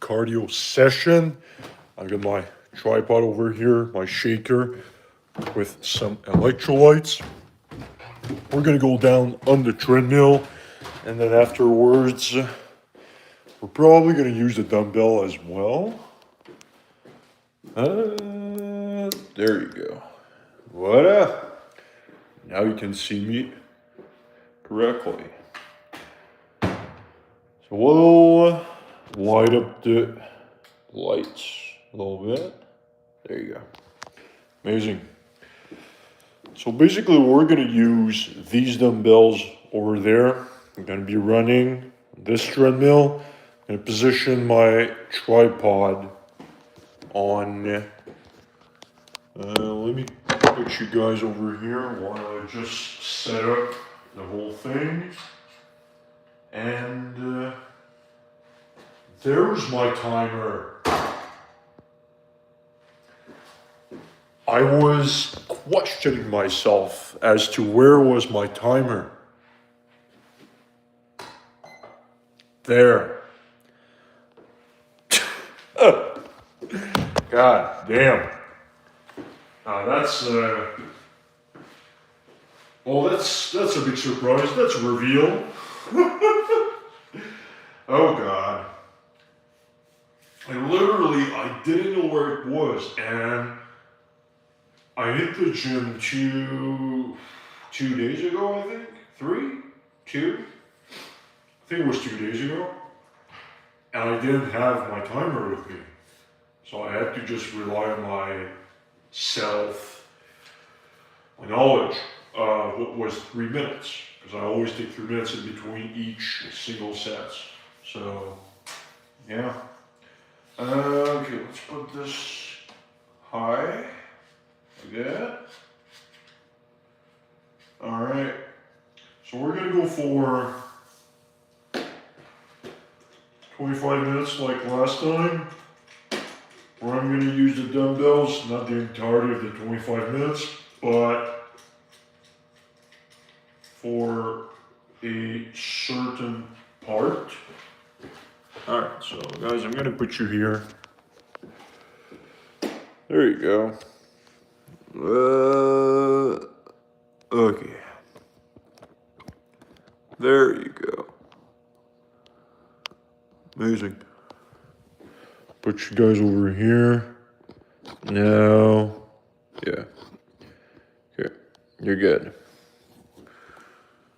cardio session. I've got my tripod over here, my shaker with some electrolytes. We're gonna go down on the treadmill, and then afterwards, we're probably gonna use the dumbbell as well. There you go. Voila! Now you can see me correctly. So we'll light up the lights a little bit. There you go. Amazing. So basically we're going to use these dumbbells over there. I'm going to be running this treadmill. I'm going to position my tripod on... let me put you guys over here while I just set up the whole thing. And there's my timer. I was questioning myself as to where was my timer. There. God damn. That's a big surprise. That's a reveal. Oh God. I didn't know where it was, and I hit the gym two days ago, I think. 2? I think it was 2 days ago. And I didn't have my timer with me. So I had to just rely on my knowledge of what was 3 minutes. Because I always take 3 minutes in between each single sets. So, yeah. Okay, let's put this high. Like that. Alright. So we're going to go for 25 minutes like last time. Where I'm going to use the dumbbells, not the entirety of the 25 minutes, but for a certain part. Alright, so guys, I'm going to put you here. There you go. Okay. There you go. Amazing. Put you guys over here. Now, yeah. Okay, you're good.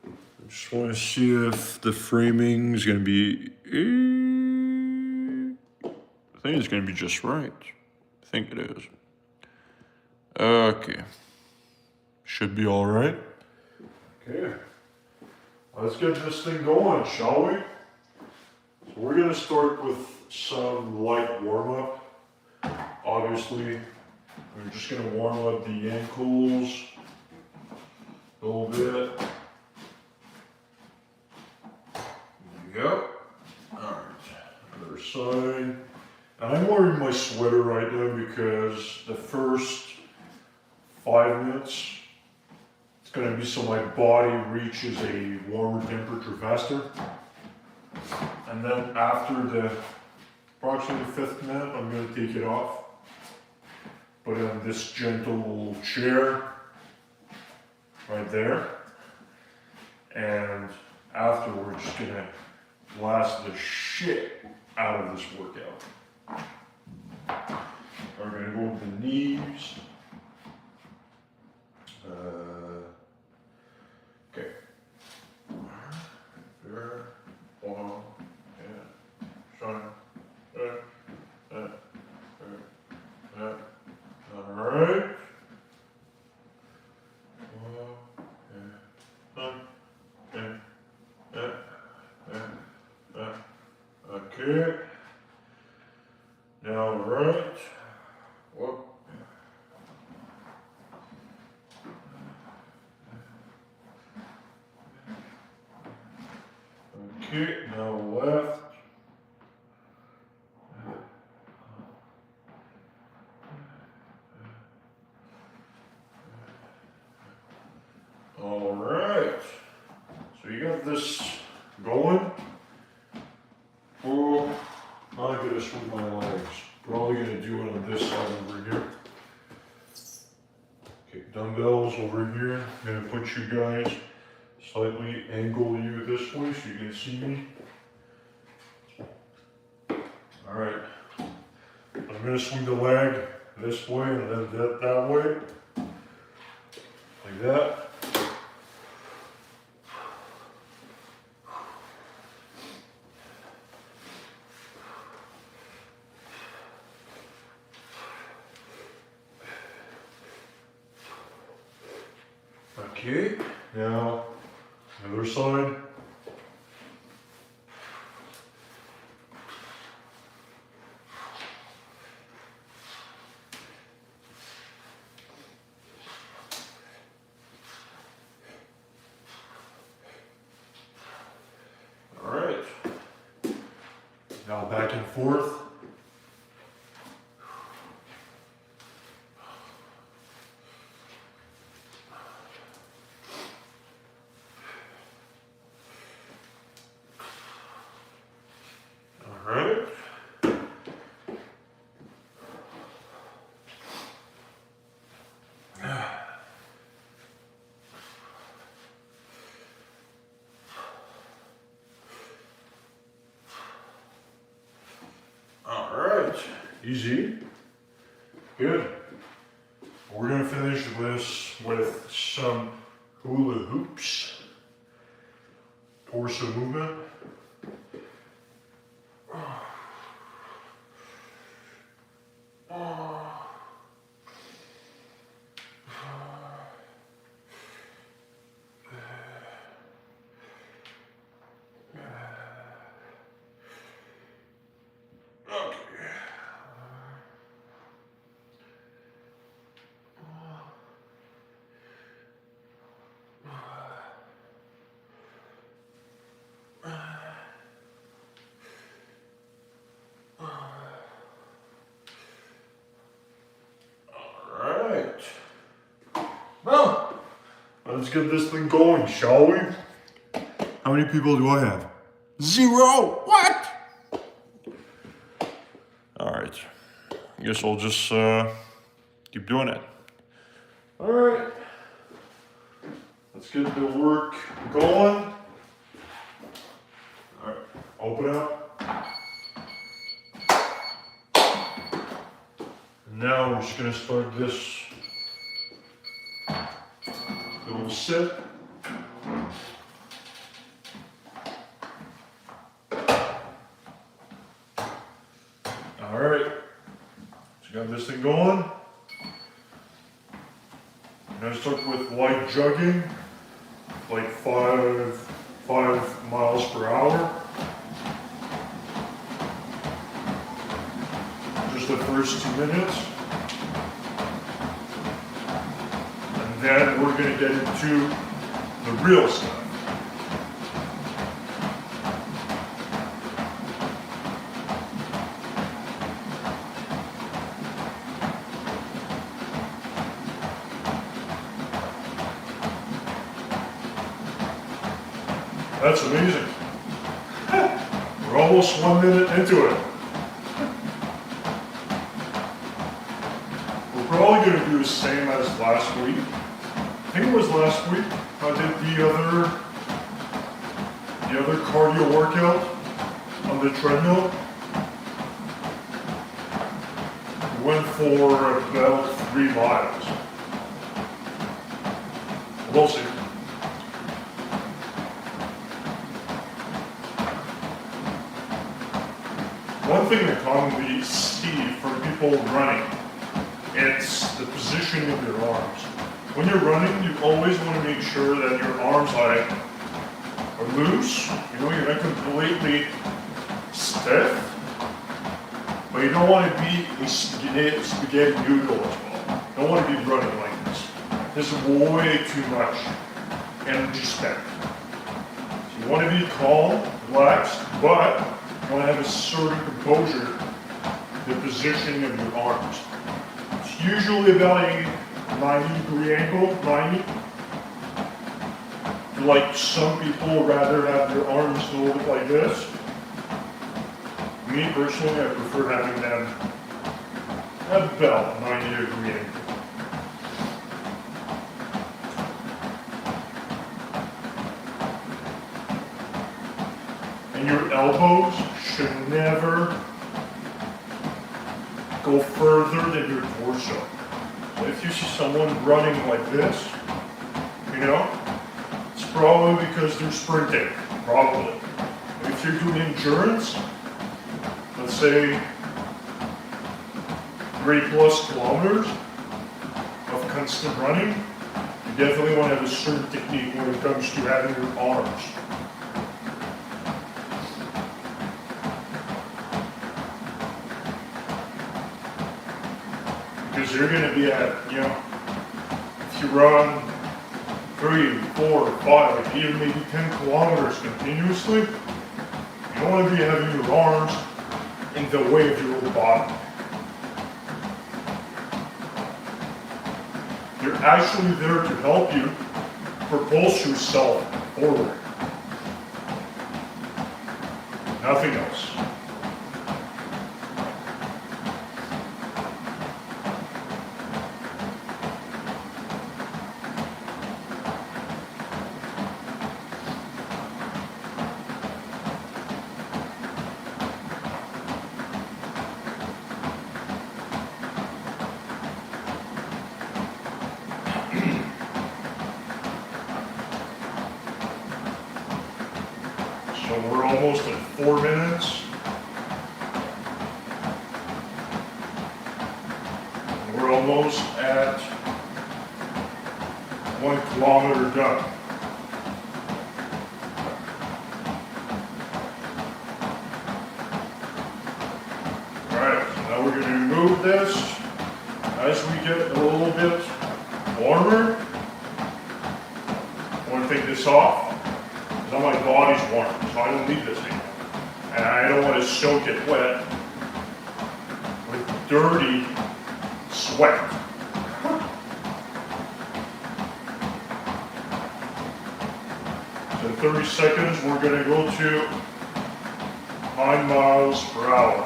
I just want to see if the framing is going to be... I think it's going to be just right. I think it is. Okay. Should be all right. Okay. Let's get this thing going, shall we? So we're going to start with some light warm-up. Obviously, we're just going to warm up the ankles a little bit. There you go. Alright, other side. And I'm wearing my sweater right now because the first 5 minutes, it's going to be so my body reaches a warmer temperature faster. And then after the approximately 5th minute, I'm going to take it off. Put it on this gentle chair right there. And after, we're just going to blast the shit out of this workout. We're going to go with the knees. Okay. There. One. Yeah. Shine. Alright. Okay. Now, right. Whoop. Okay, now left. All right. So you got this going. Oh, my goodness, with my legs. Probably gonna do it on this side over here. Okay, dumbbells over here. I'm gonna put you guys, slightly angle you this way so you can see me. Alright. I'm gonna swing the leg this way and then that way. Like that. Okay, now other side. All right, now back and forth. Alright. Alright. Easy. Good. We're going to finish this with some hula hoops. Torso movement. Well, let's get this thing going, shall we? How many people do I have? 0! What? Alright. I guess I'll just keep doing it. Alright. Let's get the work going. Alright, open up. And now we're just going to start this little sit. Alright, so got this thing going. I'm going to start with light jogging, like 5 miles per hour. Just the first 2 minutes. And then we're going to get into the real stuff. That's amazing. We're almost 1 minute into it. We're probably going to do the same as last week. I think it was last week I did the other cardio workout on the treadmill. We went for about 3 miles. We'll see. One thing I commonly see from people running, it's the positioning of your arms. When you're running, you always want to make sure that your arms are loose. You know, you're not completely stiff, but you don't want to be a spaghetti noodle as well. You don't want to be running like this. This is way too much energy spent. So you want to be calm, relaxed, but you want to have a certain composure, the positioning of your arms. It's usually about a 90-degree angle, 90. Like some people rather have their arms a little bit like this. me personally, I prefer having them at about 90-degree angle. And your elbows should never go further than your torso. So if you see someone running like this, you know, it's probably because they're sprinting, probably. If you're doing endurance, let's say 3+ kilometers of constant running, you definitely want to have a certain technique when it comes to having your arms. Because you're going to be at, you know, if you run 3, 4, 5, even maybe 10 kilometers continuously, you don't want to be having your arms in the way of your body. They're actually there to help you propulse yourself forward. Nothing else. So we're almost at 4 minutes. We're almost at 1 kilometer done. Alright, so now we're going to remove this. As we get a little bit warmer, I want to take this off. Now my body's warm, so I don't need this anymore. And I don't want to soak it wet with dirty sweat. So in 30 seconds, we're going to go to 9 miles per hour.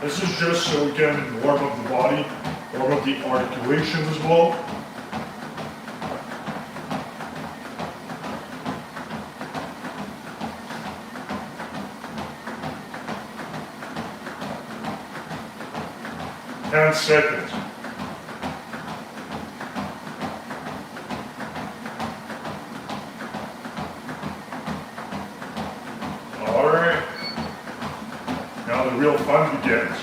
This is just so we can warm up the body, warm up the articulations as well. Ten seconds. All right. Now the real fun begins.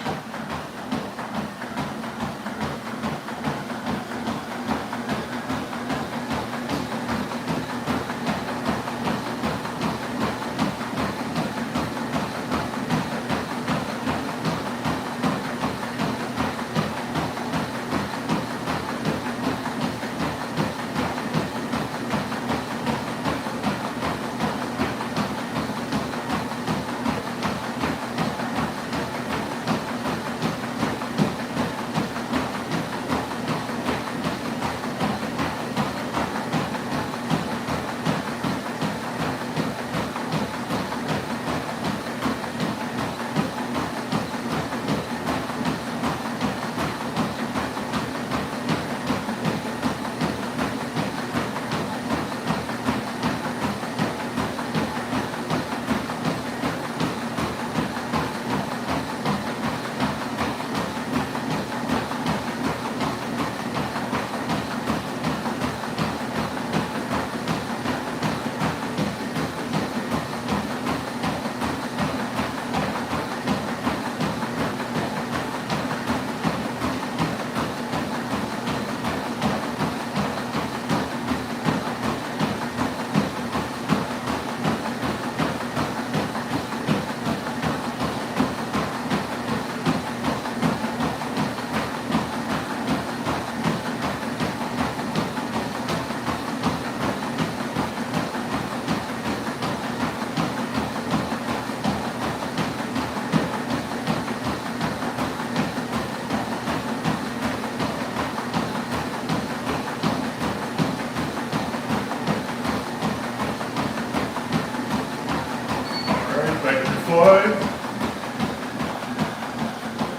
Back to 5.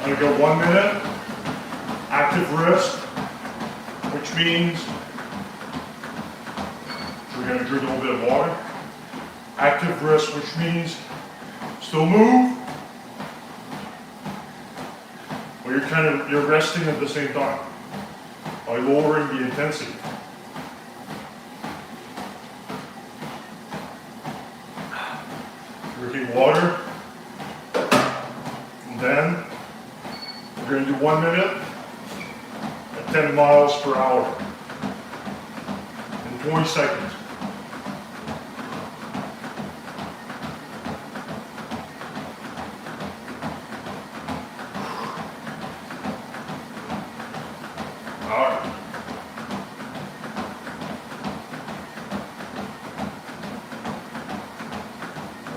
I'm gonna go 1 minute. Active wrist, which means we're gonna drink a little bit of water. Active wrist, which means still move, but you're resting at the same time by lowering the intensity. Drinking water, and then we're going to do 1 minute at 10 miles per hour in 20 seconds. Alright.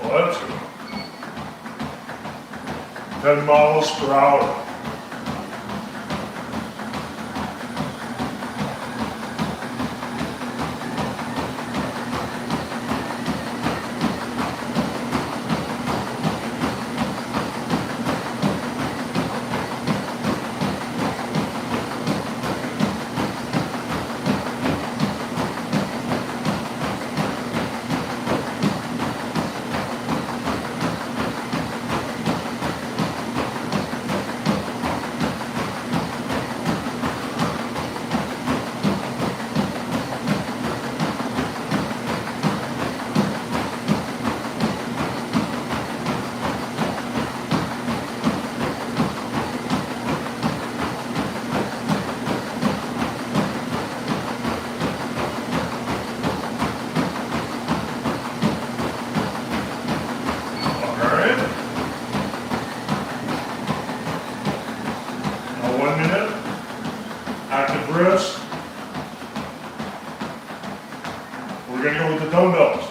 Let's go. 10 miles per hour. Active wrist. We're going to go with the dumbbells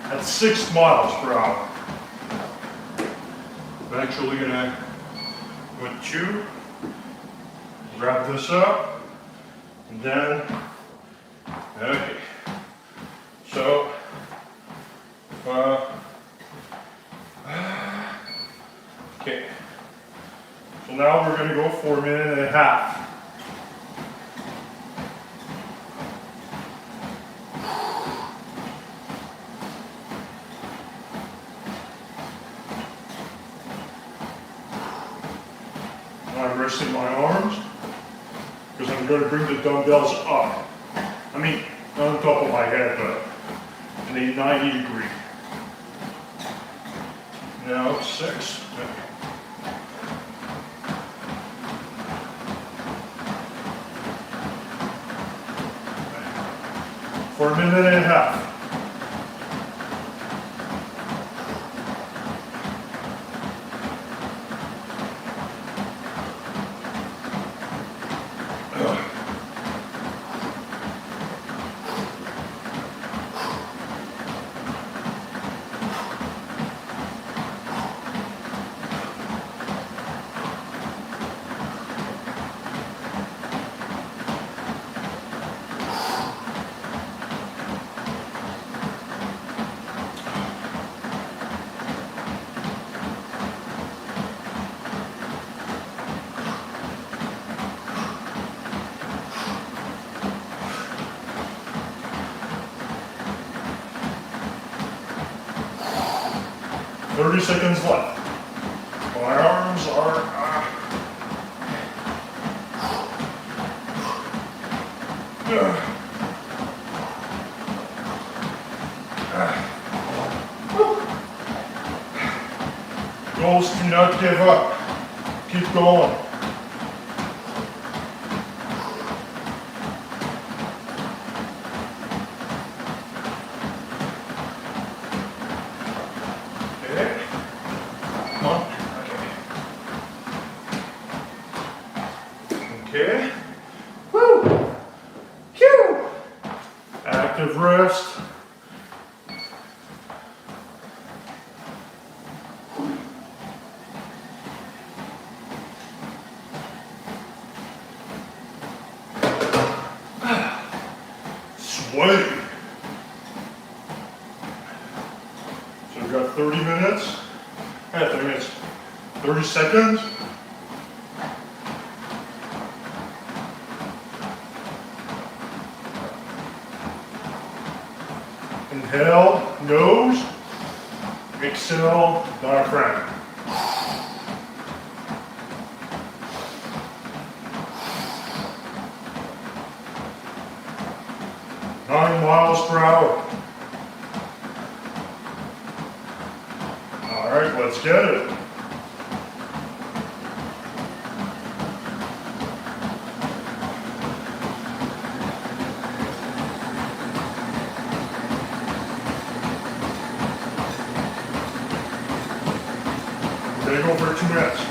at 6 miles per hour. I'm actually going to go with 2. Wrap this up. And then, okay. So, okay. So now we're going to go for 1.5 minutes. I'm resting my arms because I'm going to bring the dumbbells up. I mean, not on top of my head, but in a 90 degree. Now 6. For 1.5 minutes. "30 seconds left. My arms are Goals, do not give up. Keep going. Okay. Woo! Phew! Active rest. Sweaty. So we've got 30 30 minutes. 30 minutes. 30 seconds. Inhale, nose. Exhale, diaphragm. Nine miles per hour. All right, let's get it. We're gonna go for 2 minutes.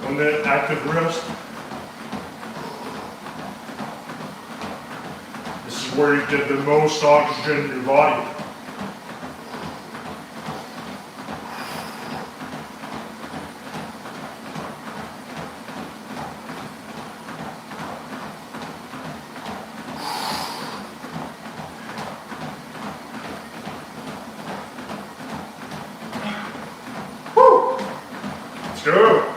And then active rest. This is where you get the most oxygen in your body. Woo! Let's go.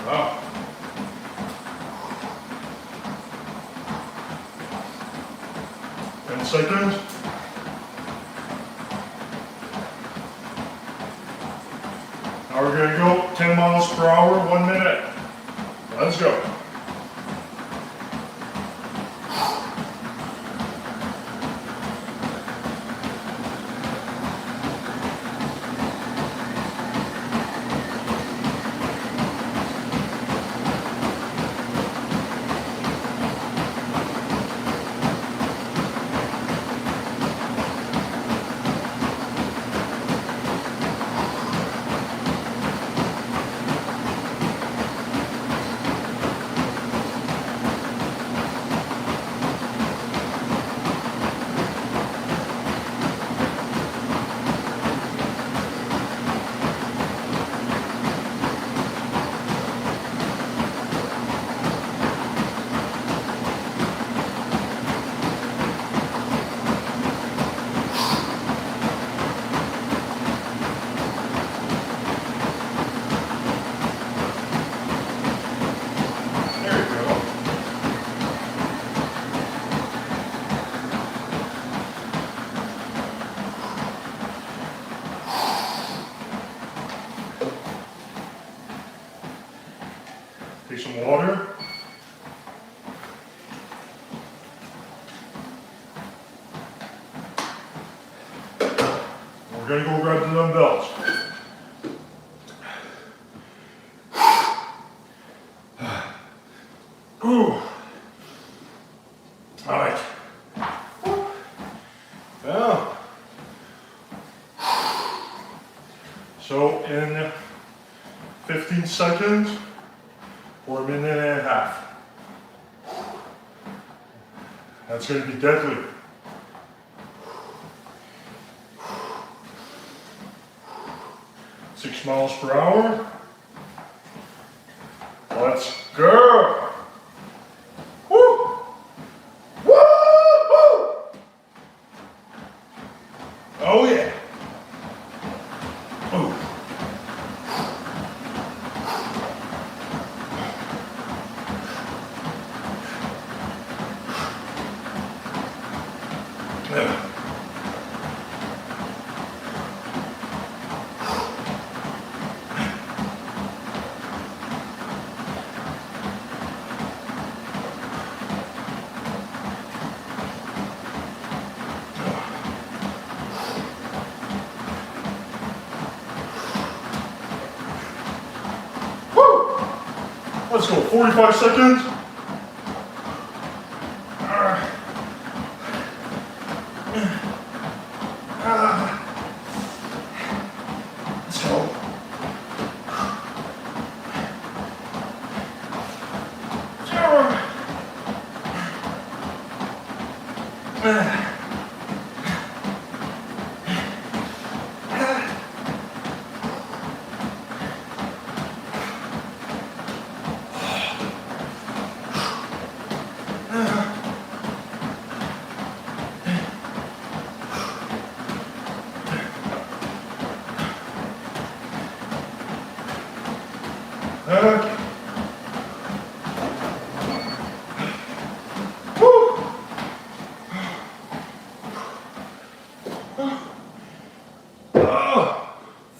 Wow. 10 seconds. Now we're going to go 10 miles per hour, 1 minute. Let's go. Take some water. We're going to go grab the dumbbells. Ooh. All right. Well, so in 15 seconds or a minute and a half. That's going to be deadly. Six miles per hour. Let's go. Woo! Woo! Oh yeah. Oh. Let's go, 45 seconds. Let's go.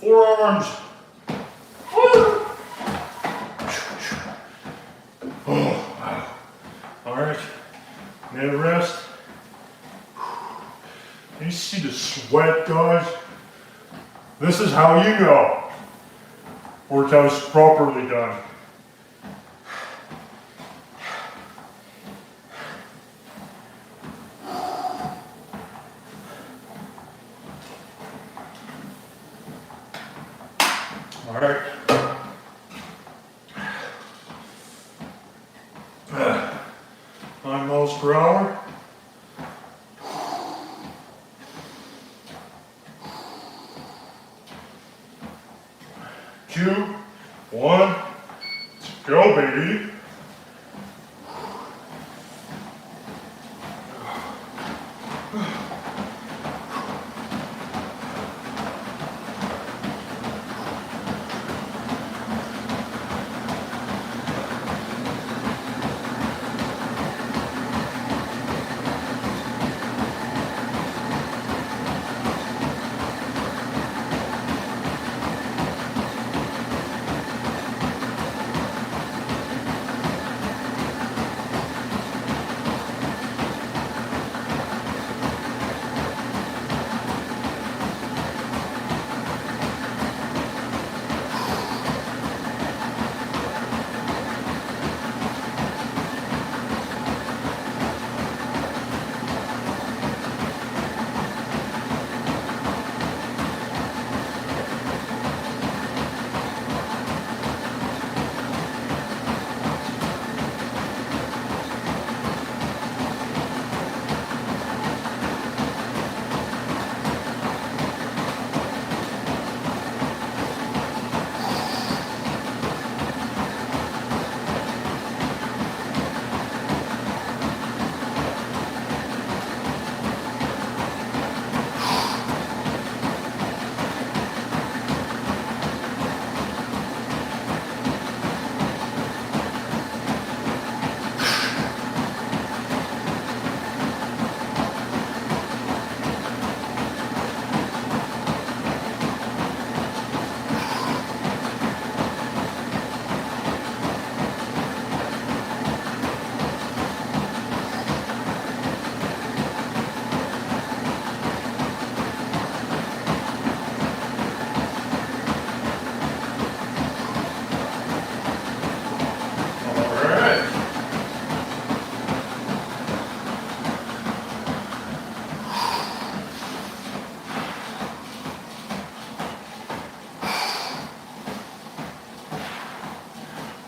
Forearms. Oh, wow. All right, minute rest. You see the sweat, guys? This is how you know workout's properly done. All right. 9 miles per hour. 2, 1, let's go, baby.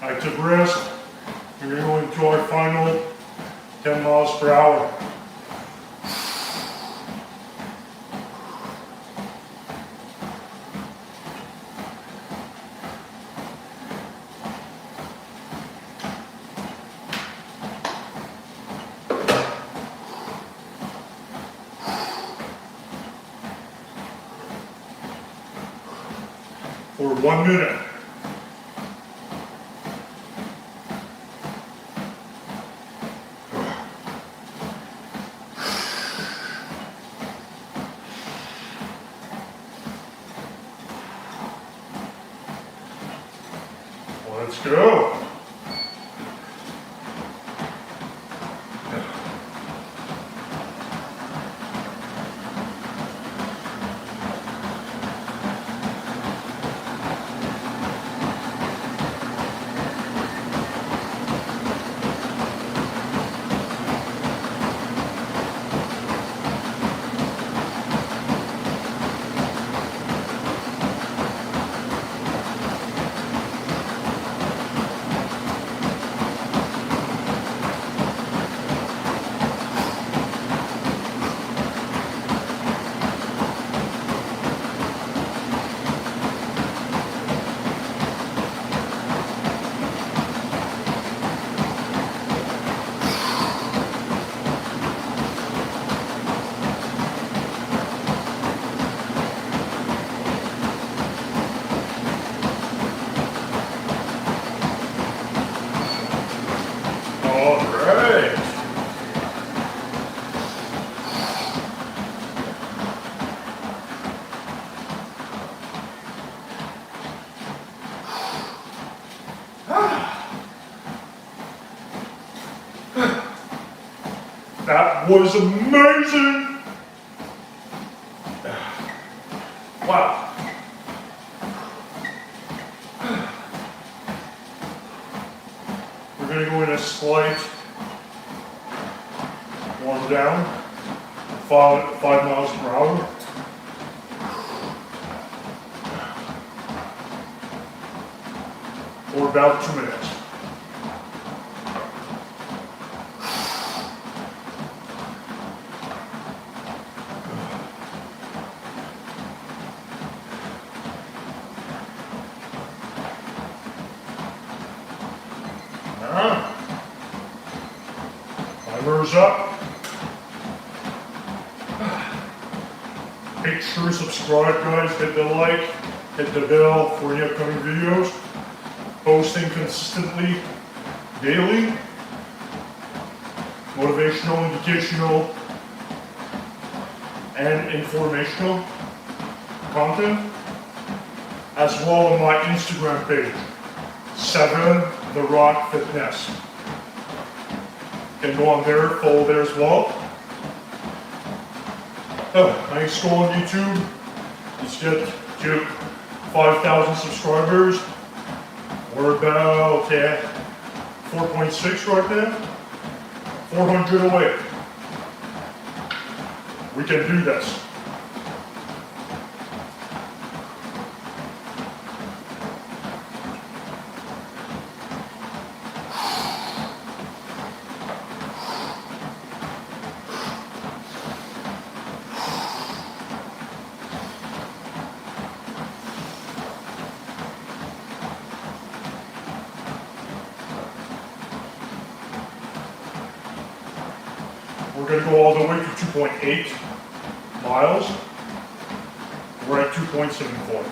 Active rest. We're going to our final 10 miles per hour. For 1 minute. Let's go. That was amazing! Wow. We're going to go in a slight warm down, 5 miles per hour. For about 2 minutes. Timer's up. Make sure to subscribe, guys. Hit the like, hit the bell for the upcoming videos. Posting consistently, daily. Motivational, educational, and informational content. As well on my Instagram page, 7 The Rock Fitness. You can go on there, follow there as well. Thanks to go on YouTube. Let's get to 5,000 subscribers. We're about 4.6 right now. 400 away. We can do this. We're going to go all the way to 2.8 miles. We're at 2.74.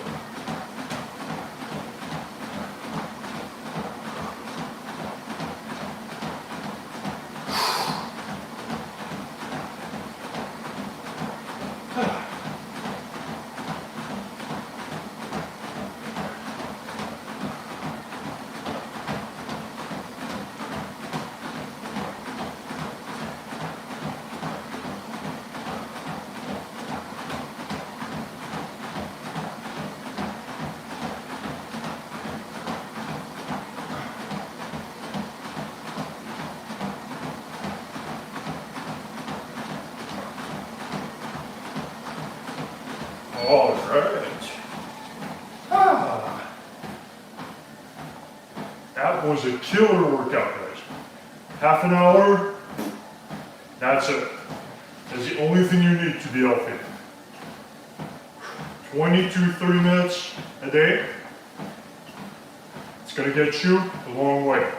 All right. That was a killer workout, guys. Half an hour, that's it. That's the only thing you need to be healthy. 20 to 30 minutes a day, it's gonna get you a long way.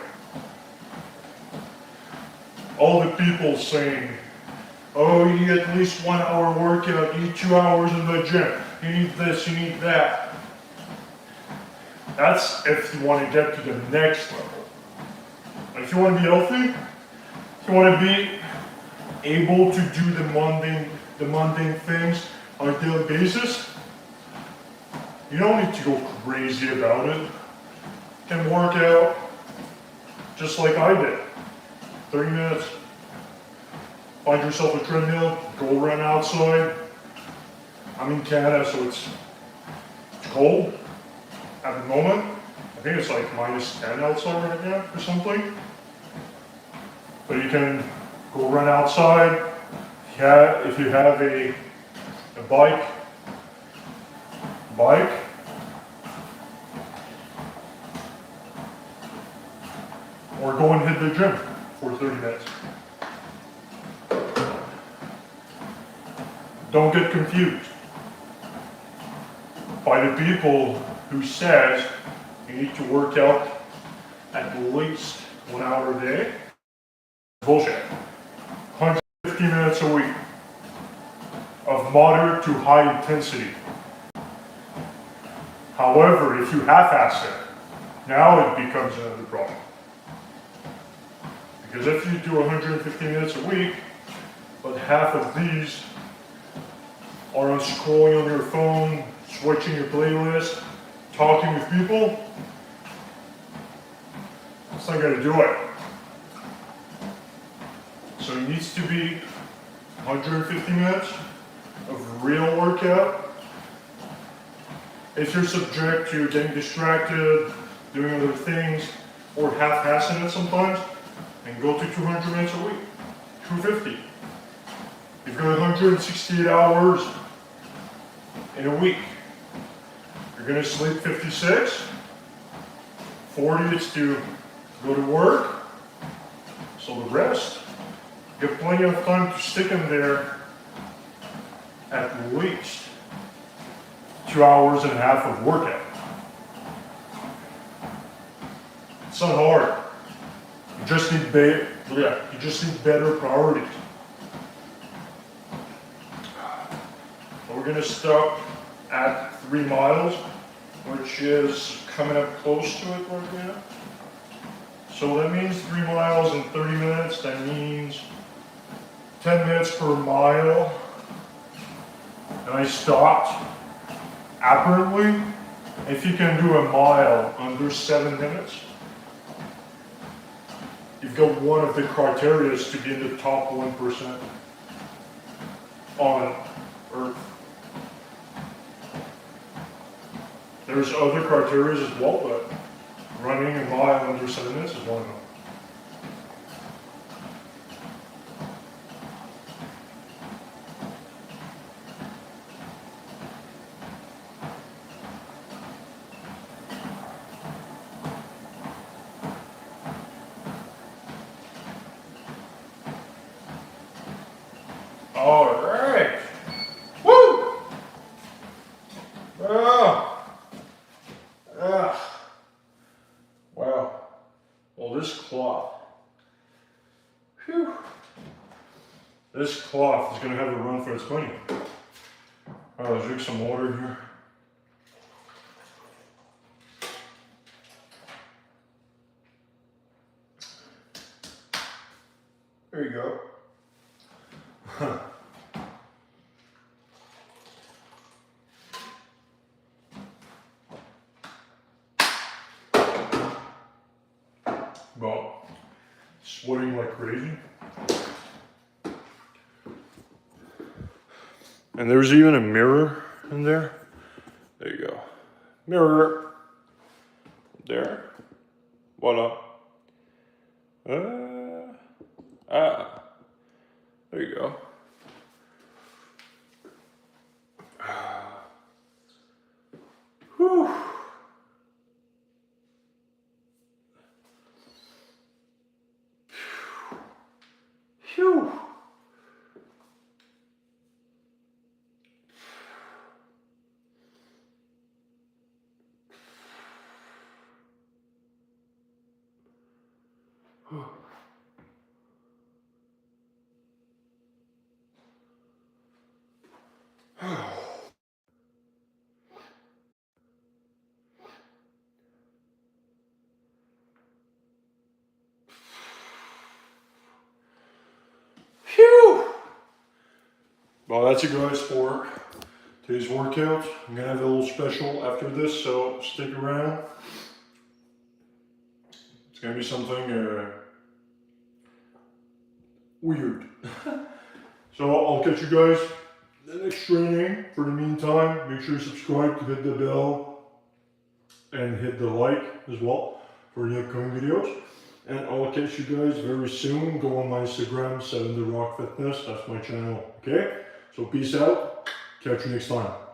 All the people saying, oh, you need at least 1 hour workout, you need 2 hours in the gym, you need this, you need that. That's if you want to get to the next level. If you want to be healthy, if you want to be able to do the mundane things on a daily basis, you don't need to go crazy about it. You can work out just like I did. 30 minutes. Find yourself a treadmill, go run outside. I'm in Canada, so it's cold at the moment. I think it's like -10 outside right now or something. But you can go run outside. If you have a bike, or go and hit the gym for 30 minutes. Don't get confused by the people who says you need to work out at least 1 hour a day. Bullshit. 150 minutes a week of moderate to high intensity. However, if you half-ass it, now it becomes another problem. Because if you do 150 minutes a week, but half of these are on scrolling on your phone, switching your playlist, talking with people, it's not gonna do it. So it needs to be 150 minutes of real workout. If you're subject to getting distracted, doing other things, or half-assing it sometimes, then go to 200 minutes a week, 250. You've got 168 hours in a week. You're gonna sleep 56, 40 is to go to work, so the rest, you have plenty of time to stick in there at least 2.5 hours of workout. It's not hard. You just need better priorities. We're gonna stop at 3 miles, which is coming up close to it right now. So that means 3 miles in 30 minutes. That means 10 minutes per mile. And I stopped. Apparently, if you can do a mile under 7 minutes, you've got one of the criteria to be in the top 1% on Earth. There's other criteria as well, but running a mile under 7 minutes is one of them. All right. Woo! Wow. Well, this cloth. Whew. This cloth is going to have a run for its money. Let's drink some water here. There you go. Well, sweating like crazy. And there's even a mirror in there. There you go. Mirror. There. Voila. There you go. Whew. Phew! Well, that's it guys for today's workout. I'm gonna have a little special after this, so stick around. It's gonna be something weird. So I'll catch you guys in the next training. For the meantime, make sure you subscribe, to hit the bell, and hit the like as well for the upcoming videos. And I'll catch you guys very soon. Go on my Instagram, 7 The Rock Fitness. That's my channel. Okay? So peace out. Catch you next time.